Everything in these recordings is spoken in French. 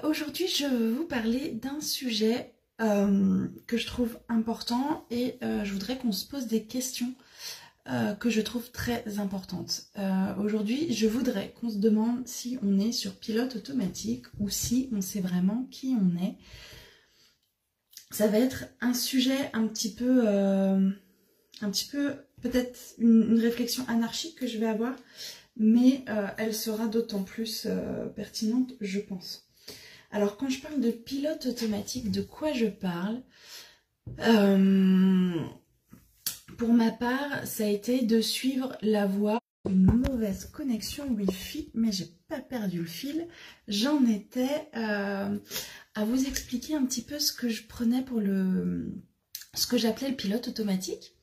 Aujourd'hui, je vais vous parler d'un sujet que je trouve important et je voudrais qu'on se pose des questions que je trouve très importantes. Aujourd'hui, je voudrais qu'on se demande si on est sur pilote automatique ou si on sait vraiment qui on est. Ça va être un sujet un petit peu peut-être une réflexion anarchique que je vais avoir, mais elle sera d'autant plus pertinente, je pense. Alors, quand je parle de pilote automatique, de quoi je parle? Pour ma part, ça a été de suivre la voie d'une mauvaise connexion Wi-Fi, mais j'ai pas perdu le fil. J'en étais à vous expliquer un petit peu ce que je prenais pour ce que j'appelais le pilote automatique.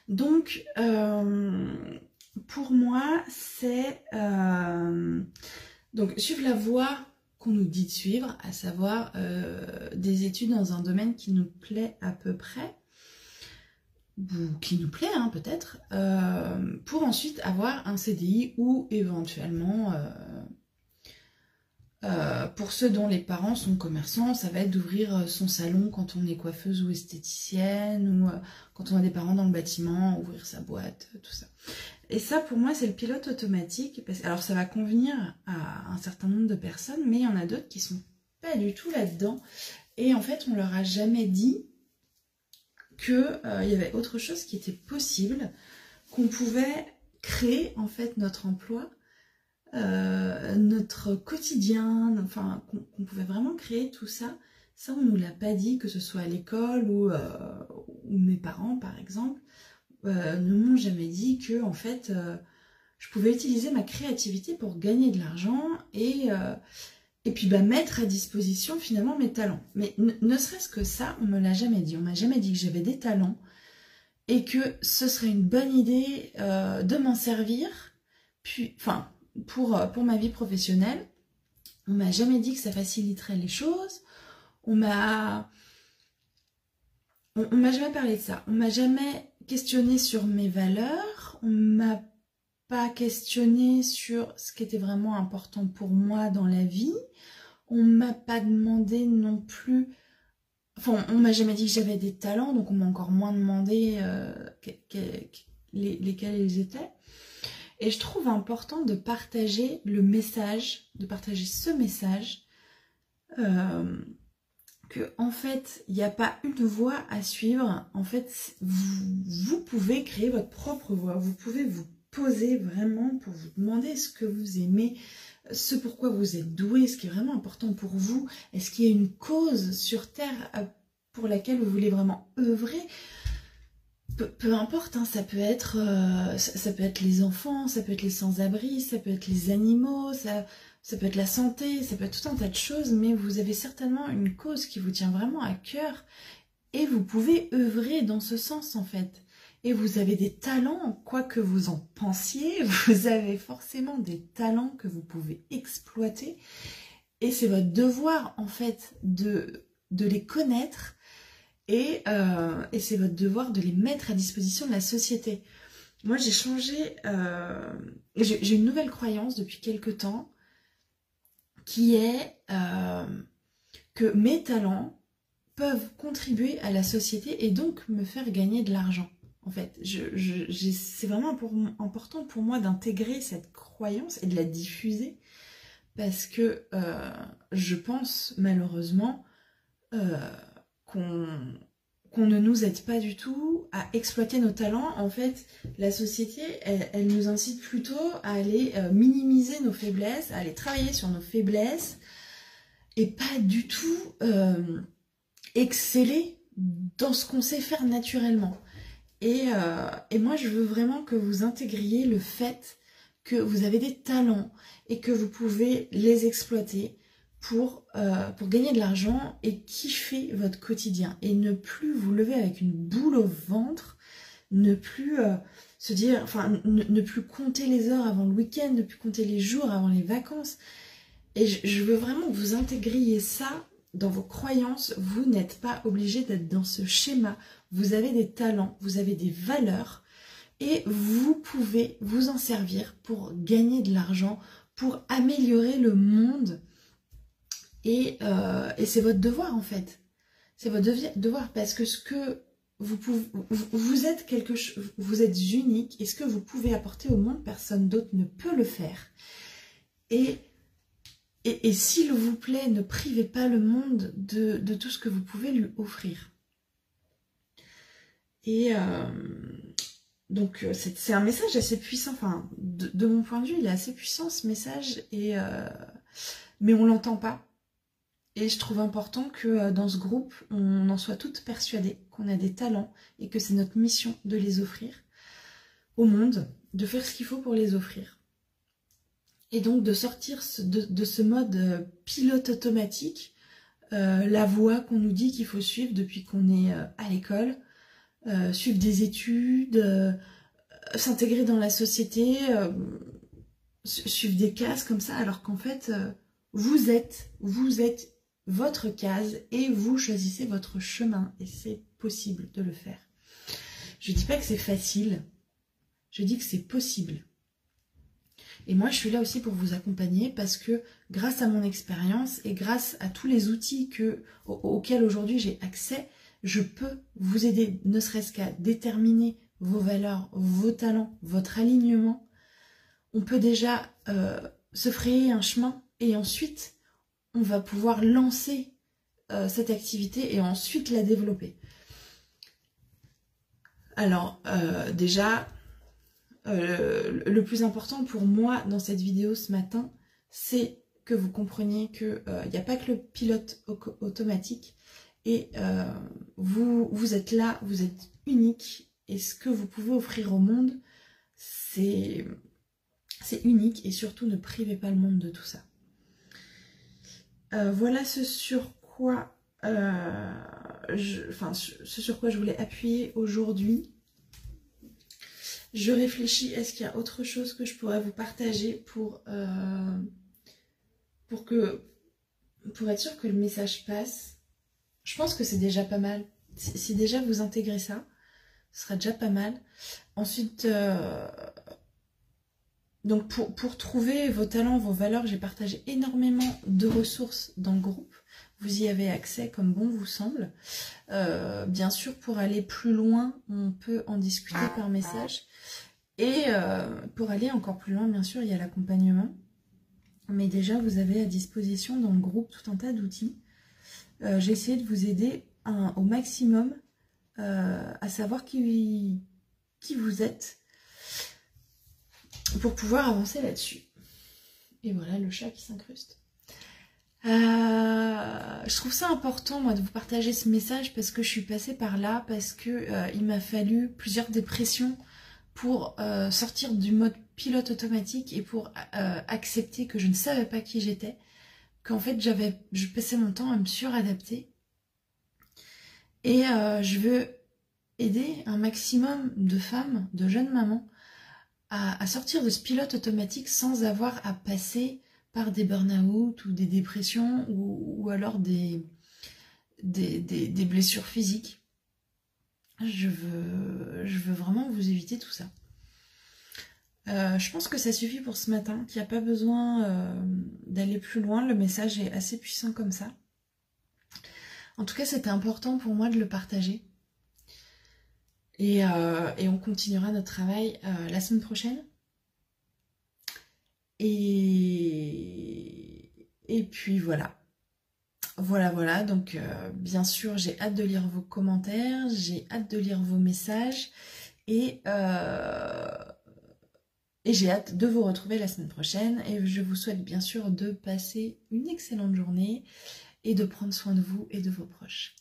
Donc, pour moi, c'est donc suivre la voie qu'on nous dit de suivre, à savoir des études dans un domaine qui nous plaît à peu près, ou qui nous plaît peut-être, pour ensuite avoir un CDI ou éventuellement, pour ceux dont les parents sont commerçants, ça va être d'ouvrir son salon quand on est coiffeuse ou esthéticienne, ou quand on a des parents dans le bâtiment, ouvrir sa boîte, tout ça. Et ça, pour moi, c'est le pilote automatique. Alors, ça va convenir à un certain nombre de personnes, mais il y en a d'autres qui sont pas du tout là-dedans. Et en fait, on leur a jamais dit qu'il y avait autre chose qui était possible, qu'on pouvait créer, en fait, notre emploi, notre quotidien, enfin, qu'on pouvait vraiment créer tout ça. Ça, on nous l'a pas dit, que ce soit à l'école ou mes parents, par exemple. Ne m'ont jamais dit que en fait je pouvais utiliser ma créativité pour gagner de l'argent et puis mettre à disposition finalement mes talents. Mais ne serait-ce que ça, on me l'a jamais dit. On m'a jamais dit que j'avais des talents et que ce serait une bonne idée de m'en servir, puis, enfin, pour ma vie professionnelle. On m'a jamais dit que ça faciliterait les choses. On m'a jamais parlé de ça. On m'a jamais questionné sur mes valeurs. On m'a pas questionné sur ce qui était vraiment important pour moi dans la vie. On m'a pas demandé non plus. Enfin, on m'a jamais dit que j'avais des talents, donc on m'a encore moins demandé lesquels ils étaient. Et je trouve important de partager le message, de partager ce message. Que en fait, il n'y a pas une voie à suivre. En fait, vous pouvez créer votre propre voie. Vous pouvez vous poser vraiment pour vous demander ce que vous aimez, ce pourquoi vous êtes doué, ce qui est vraiment important pour vous. Est-ce qu'il y a une cause sur Terre pour laquelle vous voulez vraiment œuvrer? Peu importe, ça peut être les enfants, ça peut être les sans-abri, ça peut être les animaux, ça peut être la santé, ça peut être tout un tas de choses, mais vous avez certainement une cause qui vous tient vraiment à cœur et vous pouvez œuvrer dans ce sens en fait. Et vous avez des talents, quoi que vous en pensiez, vous avez forcément des talents que vous pouvez exploiter et c'est votre devoir en fait de les connaître et c'est votre devoir de les mettre à disposition de la société. Moi j'ai changé, j'ai une nouvelle croyance depuis quelque temps, qui est que mes talents peuvent contribuer à la société et donc me faire gagner de l'argent. En fait, c'est vraiment important pour moi d'intégrer cette croyance et de la diffuser parce que je pense malheureusement qu'on ne nous aide pas du tout à exploiter nos talents. En fait, la société, elle nous incite plutôt à aller minimiser nos faiblesses, à aller travailler sur nos faiblesses, et pas du tout exceller dans ce qu'on sait faire naturellement. Et moi, je veux vraiment que vous intégriez le fait que vous avez des talents et que vous pouvez les exploiter pour gagner de l'argent et kiffer votre quotidien et ne plus vous lever avec une boule au ventre, ne plus se dire, enfin ne plus compter les heures avant le week-end, ne plus compter les jours avant les vacances. Et je veux vraiment que vous intégriez ça dans vos croyances. Vous n'êtes pas obligé d'être dans ce schéma. Vous avez des talents, vous avez des valeurs et vous pouvez vous en servir pour gagner de l'argent, pour améliorer le monde Et c'est votre devoir en fait. C'est votre devoir parce que ce que vous êtes quelque chose, vous êtes unique et ce que vous pouvez apporter au monde, personne d'autre ne peut le faire. Et s'il vous plaît, ne privez pas le monde de tout ce que vous pouvez lui offrir. Et donc c'est un message assez puissant, enfin de mon point de vue il est assez puissant ce message, mais on l'entend pas. Et je trouve important que dans ce groupe on en soit toutes persuadées qu'on a des talents et que c'est notre mission de les offrir au monde, de faire ce qu'il faut pour les offrir. Et donc de sortir de ce mode pilote automatique, la voie qu'on nous dit qu'il faut suivre depuis qu'on est à l'école, suivre des études, s'intégrer dans la société, suivre des cases comme ça, alors qu'en fait, vous êtes votre case et vous choisissez votre chemin et c'est possible de le faire. Je dis pas que c'est facile, je dis que c'est possible. Et moi, je suis là aussi pour vous accompagner parce que grâce à mon expérience et grâce à tous les outils auxquels aujourd'hui j'ai accès, je peux vous aider, ne serait-ce qu'à déterminer vos valeurs, vos talents, votre alignement. On peut déjà se frayer un chemin et ensuite, on va pouvoir lancer cette activité et ensuite la développer. Alors, déjà, le plus important pour moi dans cette vidéo ce matin, c'est que vous compreniez qu'il n'y a pas que le pilote automatique et vous êtes là, vous êtes unique et ce que vous pouvez offrir au monde, c'est unique et surtout ne privez pas le monde de tout ça. Voilà ce sur quoi je voulais appuyer aujourd'hui. Je réfléchis, est-ce qu'il y a autre chose que je pourrais vous partager pour être sûr que le message passe. Je pense que c'est déjà pas mal. Si déjà vous intégrez ça, ce sera déjà pas mal. Ensuite, donc pour trouver vos talents, vos valeurs, j'ai partagé énormément de ressources dans le groupe. Vous y avez accès comme bon vous semble. Bien sûr, pour aller plus loin, on peut en discuter par message. Et pour aller encore plus loin, bien sûr, il y a l'accompagnement. Mais déjà, vous avez à disposition dans le groupe tout un tas d'outils. J'ai essayé de vous aider au maximum à savoir qui vous êtes pour pouvoir avancer là-dessus. Et voilà le chat qui s'incruste. Je trouve ça important moi de vous partager ce message parce que je suis passée par là, parce que il m'a fallu plusieurs dépressions pour sortir du mode pilote automatique et pour accepter que je ne savais pas qui j'étais, qu'en fait je passais mon temps à me suradapter. Et je veux aider un maximum de femmes, de jeunes mamans, à sortir de ce pilote automatique sans avoir à passer par des burn-out ou des dépressions ou alors des blessures physiques. Je veux vraiment vous éviter tout ça. Je pense que ça suffit pour ce matin, qu'il n'y a pas besoin d'aller plus loin. Le message est assez puissant comme ça. En tout cas, c'était important pour moi de le partager. Et on continuera notre travail la semaine prochaine. Et puis voilà. Voilà. Donc, bien sûr, j'ai hâte de lire vos commentaires. J'ai hâte de lire vos messages. Et j'ai hâte de vous retrouver la semaine prochaine. Et je vous souhaite bien sûr de passer une excellente journée et de prendre soin de vous et de vos proches.